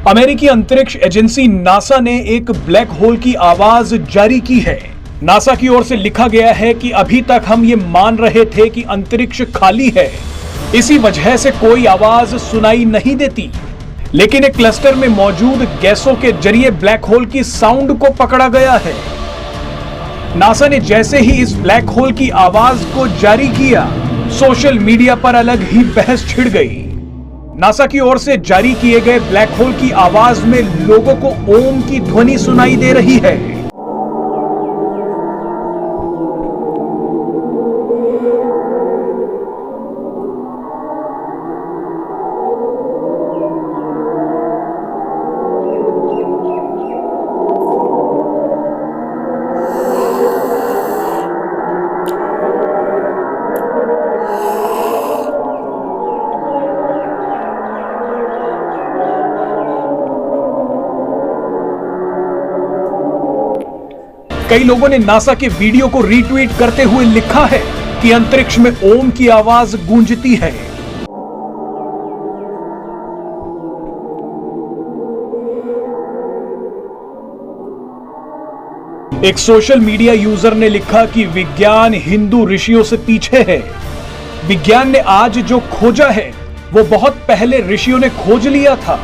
अमेरिकी अंतरिक्ष agency NASA ने एक ब्लैक होल की आवाज जारी की है। नासा की ओर से लिखा गया है कि अभी तक हम ये मान रहे थे कि अंतरिक्ष खाली है, इसी वजह से कोई आवाज सुनाई नहीं देती, लेकिन एक क्लस्टर में मौजूद गैसों के जरिए ब्लैक होल की साउंड को पकड़ा गया है। नासा ने जैसे ही इस ब्लैक होल की आवाज को जारी किया, सोशल मीडिया पर अलग ही बहस छिड़ गई। नासा की ओर से जारी किए गए ब्लैक होल की आवाज में लोगों को ओम की ध्वनि सुनाई दे रही है। कई लोगों ने नासा के वीडियो को रीट्वीट करते हुए लिखा है कि अंतरिक्ष में ओम की आवाज गूंजती है। एक सोशल मीडिया यूजर ने लिखा कि विज्ञान हिंदू ऋषियों से पीछे है। विज्ञान ने आज जो खोजा है वो बहुत पहले ऋषियों ने खोज लिया था।